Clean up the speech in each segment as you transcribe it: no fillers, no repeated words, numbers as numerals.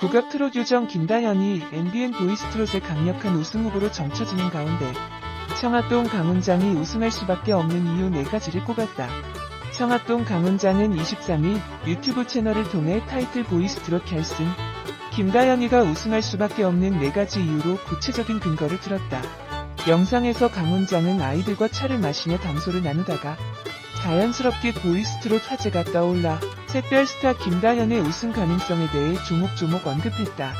국악 트롯 요정 김다현이 앰비언 보이스 트롯의 강력한 우승 후보로 점쳐지는 가운데 청학동 강훈장이 우승할 수밖에 없는 이유 4가지를 꼽았다. 청학동 강훈장은 23일 유튜브 채널을 통해 타이틀 보이스 트롯 결승 김다현이가 우승할 수밖에 없는 4가지 이유로 구체적인 근거를 들었다. 영상에서 강훈장은 아이들과 차를 마시며 담소를 나누다가 자연스럽게 보이스 트롯 화제가 떠올라 샛별 스타 김다현의 우승 가능성에 대해 조목조목 언급했다.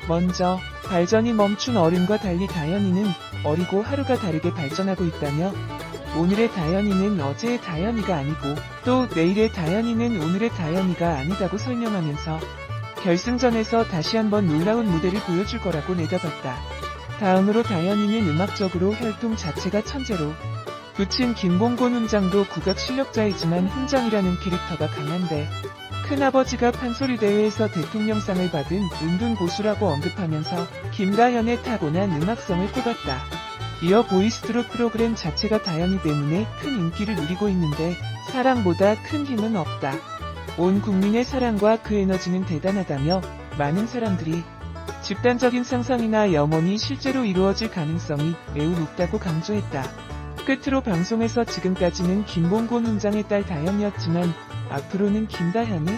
먼저 발전이 멈춘 어른과 달리 다현이는 어리고 하루가 다르게 발전하고 있다며 오늘의 다현이는 어제의 다현이가 아니고 또 내일의 다현이는 오늘의 다현이가 아니다고 설명하면서 결승전에서 다시 한번 놀라운 무대를 보여줄 거라고 내다봤다. 다음으로 다현이는 음악적으로 혈통 자체가 천재로 부친 김봉곤 훈장도 국악 실력자이지만 훈장이라는 캐릭터가 강한데 큰아버지가 판소리 대회에서 대통령상을 받은 은둔 고수라고 언급하면서 김다현의 타고난 음악성을 꼽았다. 이어 보이스 트롯 프로그램 자체가 다현이 때문에 큰 인기를 누리고 있는데 사랑보다 큰 힘은 없다. 온 국민의 사랑과 그 에너지는 대단하다며 많은 사람들이 집단적인 상상이나 염원이 실제로 이루어질 가능성이 매우 높다고 강조했다. 끝으로 방송에서 지금까지는 김봉곤 훈장의 딸 다현이었지만 앞으로는 김다현이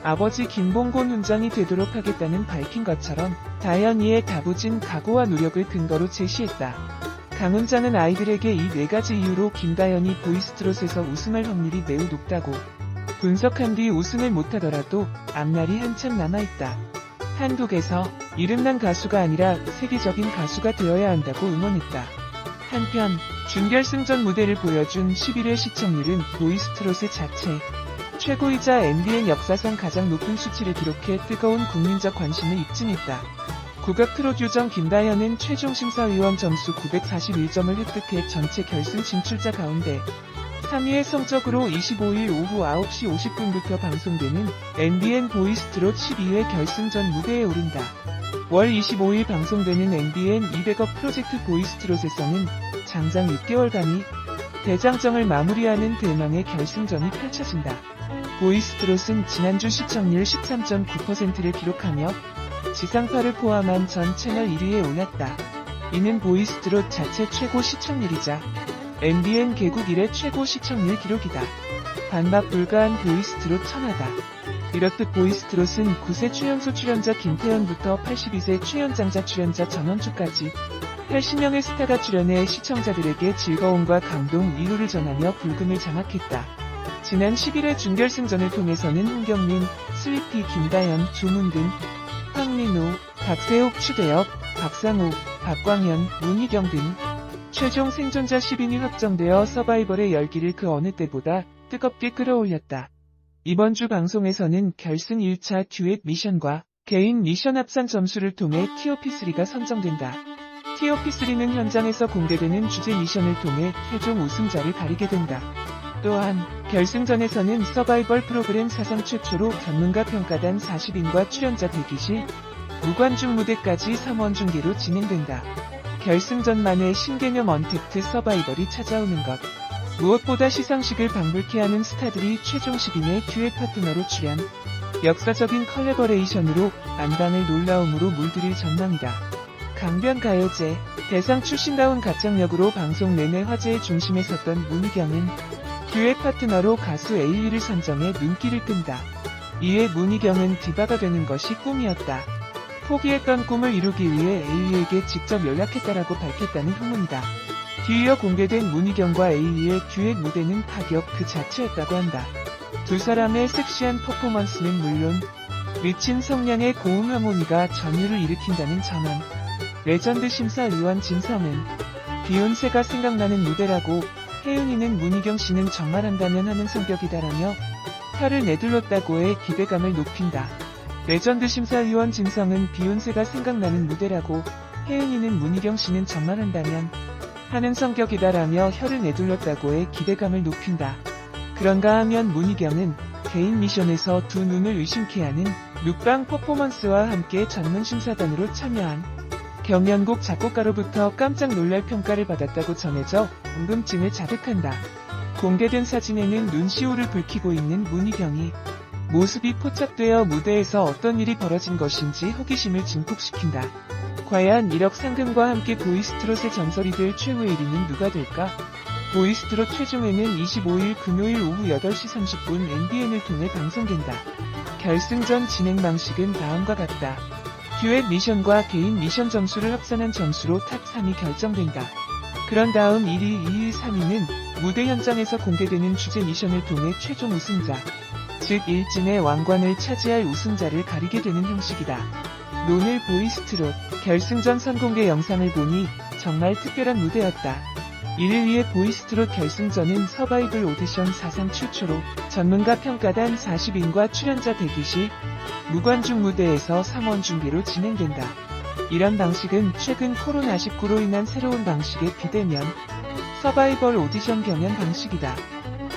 아버지 김봉곤 훈장이 되도록 하겠다는 밝힌 것처럼 다현이의 다부진 각오와 노력을 근거로 제시했다. 강 훈장은 아이들에게 이 4가지 이유로 김다현이 보이스 트롯에서 우승할 확률이 매우 높다고 분석한 뒤 우승을 못하더라도 앞날이 한참 남아있다. 한국에서 이름난 가수가 아니라 세계적인 가수가 되어야 한다고 응원했다. 한편 준결승전 무대를 보여준 11회 시청률은 보이스 트롯의 자체 최고이자 앰비언 역사상 가장 높은 수치를 기록해 뜨거운 국민적 관심을 입증했다. 국악 트롯 요정 김다현은 최종 심사위원 점수 941점을 획득해 전체 결승 진출자 가운데 3위의 성적으로 25일 오후 9시 50분부터 방송되는 앰비언 보이스 트롯 12회 결승전 무대에 오른다. 월 25일 방송되는 앰비언 200억 프로젝트 보이스 트롯에서는 장장 6개월간이 대장정을 마무리하는 대망의 결승전이 펼쳐진다. 보이스 트롯은 지난주 시청률 13.9%를 기록하며 지상파를 포함한 전 채널 1위에 올랐다. 이는 보이스 트롯 자체 최고 시청률이자 앰비언 개국 이래 최고 시청률 기록이다. 반박 불가한 보이스 트롯 천하다. 이렇듯 보이스 트롯은 9세 최연소 출연자 김태현부터 82세 최연장자 출연자 전원주까지 80명의 스타가 출연해 시청자들에게 즐거움과 감동, 위로를 전하며 불금을 장악했다. 지난 11회 준결승전을 통해서는 홍경민, 스위티, 김다현, 조문근, 황민호, 박세옥, 추대엽, 박상욱, 박광현, 문희경 등 최종 생존자 10인이 확정되어 서바이벌의 열기를 그 어느 때보다 뜨겁게 끌어올렸다. 이번 주 방송에서는 결승 1차 듀엣 미션과 개인 미션 합산 점수를 통해 TOP3가 선정된다. TOP3는 현장에서 공개되는 주제 미션을 통해 최종 우승자를 가리게 된다. 또한 결승전에서는 서바이벌 프로그램 사상 최초로 전문가 평가단 40인과 출연자 대기실, 무관중 무대까지 3원 중계로 진행된다. 결승전만의 신개념 언택트 서바이벌이 찾아오는 것. 무엇보다 시상식을 방불케 하는 스타들이 최종 10인의 듀엣 파트너로 출연. 역사적인 컬래버레이션으로 안방을 놀라움으로 물들일 전망이다. 강변가요제 대상 출신다운 가창력으로 방송 내내 화제의 중심에 섰던 문희경은 듀엣 파트너로 가수 에일리를 선정해 눈길을 끈다. 이에 문희경은 디바가 되는 것이 꿈이었다. 포기했던 꿈을 이루기 위해 에일리에게 직접 연락했다라고 밝혔다는 후문이다. 뒤이어 공개된 문희경과 에일리의 듀엣 무대는 파격 그 자체였다고 한다. 두 사람의 섹시한 퍼포먼스는 물론 미친 성량의 고음 하모니가 전율을 일으킨다는 전언. 레전드 심사위원 진성은 비욘세가 생각나는 무대라고 혜윤이는 문희경 씨는 정말 한다면 하는 성격이다라며 혀를 내둘렀다고 해 기대감을 높인다. 레전드 심사위원 진성은 비욘세가 생각나는 무대라고 혜윤이는 문희경 씨는 정말 한다면 하는 성격이다라며 혀를 내둘렀다고 해 기대감을 높인다. 그런가 하면 문희경은 개인 미션에서 두 눈을 의심케 하는 룩방 퍼포먼스와 함께 전문 심사단으로 참여한 경연곡 작곡가로부터 깜짝 놀랄 평가를 받았다고 전해져 궁금증을 자극한다. 공개된 사진에는 눈시울을 붉히고 있는 문희경이 모습이 포착되어 무대에서 어떤 일이 벌어진 것인지 호기심을 증폭시킨다. 과연 1억 상금과 함께 보이스트롯의 전설이 될 최후의 1위는 누가 될까? 보이스트롯 최종회는 25일 금요일 오후 8시 30분 MBN을 통해 방송된다. 결승전 진행 방식은 다음과 같다. 듀엣 미션과 개인 미션 점수를 합산한 점수로 탑 3이 결정된다. 그런 다음 1위, 2위, 3위는 무대 현장에서 공개되는 주제 미션을 통해 최종 우승자, 즉 일진의 왕관을 차지할 우승자를 가리게 되는 형식이다. 오늘 보이스트롯 결승전 선공개 영상을 보니 정말 특별한 무대였다. 이를 위해 보이스트롯 결승전은 서바이벌 오디션 사상 최초로 전문가 평가단 40인과 출연자 대기실, 무관중 무대에서 3원 중계로 진행된다. 이런 방식은 최근 코로나19로 인한 새로운 방식의 비대면 서바이벌 오디션 경연 방식이다.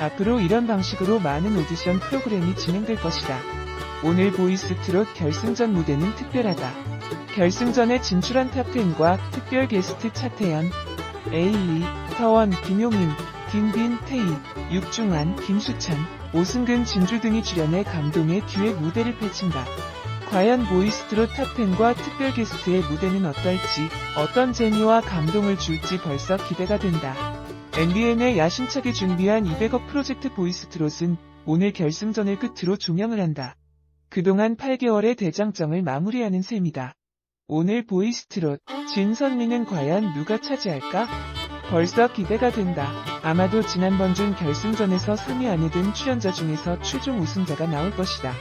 앞으로 이런 방식으로 많은 오디션 프로그램이 진행될 것이다. 오늘 보이스트롯 결승전 무대는 특별하다. 결승전에 진출한 탑10과 특별 게스트 차태현, 에일리, 터원, 김용임, 딘빈, 태희, 육중한, 김수찬, 오승근, 진주 등이 출연해 감동의 듀엣 무대를 펼친다. 과연 보이스트롯 탑10과 특별 게스트의 무대는 어떨지, 어떤 재미와 감동을 줄지 벌써 기대가 된다. MBN의 야심차게 준비한 200억 프로젝트 보이스트롯은 오늘 결승전을 끝으로 종영을 한다. 그동안 8개월의 대장정을 마무리하는 셈이다. 오늘 보이스트롯, 진선미는 과연 누가 차지할까? 벌써 기대가 된다. 아마도 지난번 준 결승전에서 3위 안에 든 출연자 중에서 최종 우승자가 나올 것이다.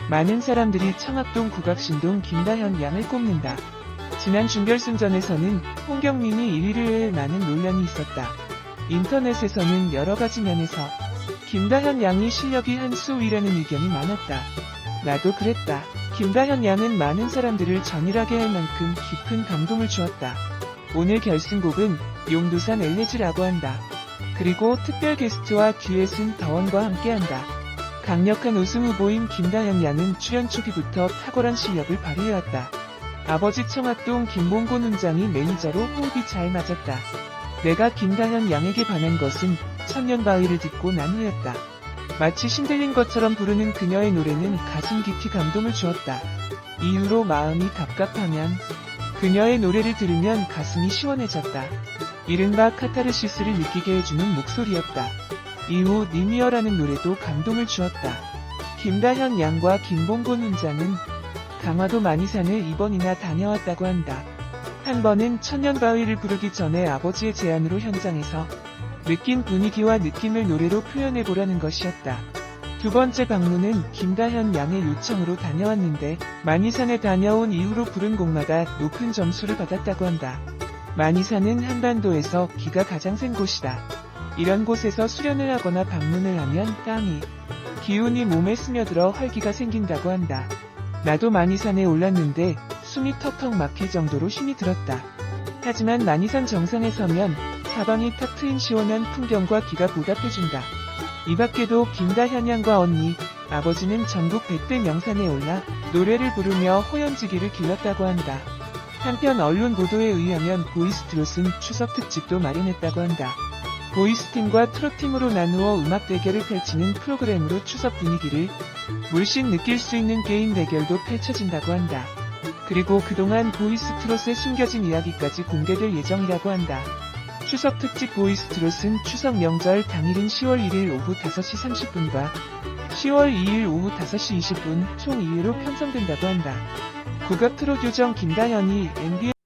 많은 사람들이 청학동 국악신동 김다현 양을 꼽는다. 지난 준결승전에서는 홍경민이 1위를 많은 논란이 있었다. 인터넷에서는 여러가지 면에서 김다현 양이 실력이 한 수 위라는 의견이 많았다. 나도 그랬다. 김다현 양은 많은 사람들을 전율하게 할 만큼 깊은 감동을 주었다. 오늘 결승곡은 용두산 엘레지라고 한다. 그리고 특별 게스트와 듀엣은 더원과 함께한다. 강력한 우승 후보인 김다현 양은 출연 초기부터 탁월한 실력을 발휘해왔다. 아버지 청학동 김봉곤 훈장이 매니저로 호흡이 잘 맞았다. 내가 김다현 양에게 반한 것은 천년바위를 듣고 난 후였다. 마치 신들린 것처럼 부르는 그녀의 노래는 가슴 깊이 감동을 주었다. 이후로 마음이 답답하면 그녀의 노래를 들으면 가슴이 시원해졌다. 이른바 카타르시스를 느끼게 해주는 목소리였다. 이후 니미어라는 노래도 감동을 주었다. 김다현 양과 김봉곤 훈장은 강화도 마니산을 2번이나 다녀왔다고 한다. 한 번은 천년바위를 부르기 전에 아버지의 제안으로 현장에서 느낀 분위기와 느낌을 노래로 표현해보라는 것이었다. 두 번째 방문은 김다현 양의 요청으로 다녀왔는데 마니산에 다녀온 이후로 부른 곡마다 높은 점수를 받았다고 한다. 마니산은 한반도에서 기가 가장 센 곳이다. 이런 곳에서 수련을 하거나 방문을 하면 땀이, 기운이 몸에 스며들어 활기가 생긴다고 한다. 나도 마니산에 올랐는데 숨이 턱턱 막힐 정도로 힘이 들었다. 하지만 마니산 정상에 서면 사방이 탁 트인 시원한 풍경과 기가 보답해준다. 이 밖에도 김다현 양과 언니, 아버지는 전국 100대 명산에 올라 노래를 부르며 호연지기를 길렀다고 한다. 한편 언론 보도에 의하면 보이스트롯은 추석 특집도 마련했다고 한다. 보이스팀과 트롯팀으로 나누어 음악 대결을 펼치는 프로그램으로 추석 분위기를 물씬 느낄 수 있는 게임 대결도 펼쳐진다고 한다. 그리고 그동안 보이스트롯의 숨겨진 이야기까지 공개될 예정이라고 한다. 추석 특집 보이스트롯은 추석 명절 당일인 10월 1일 오후 5시 30분과 10월 2일 오후 5시 20분 총 2회로 편성된다고 한다. 국악 트롯 요정 김다현이 MBN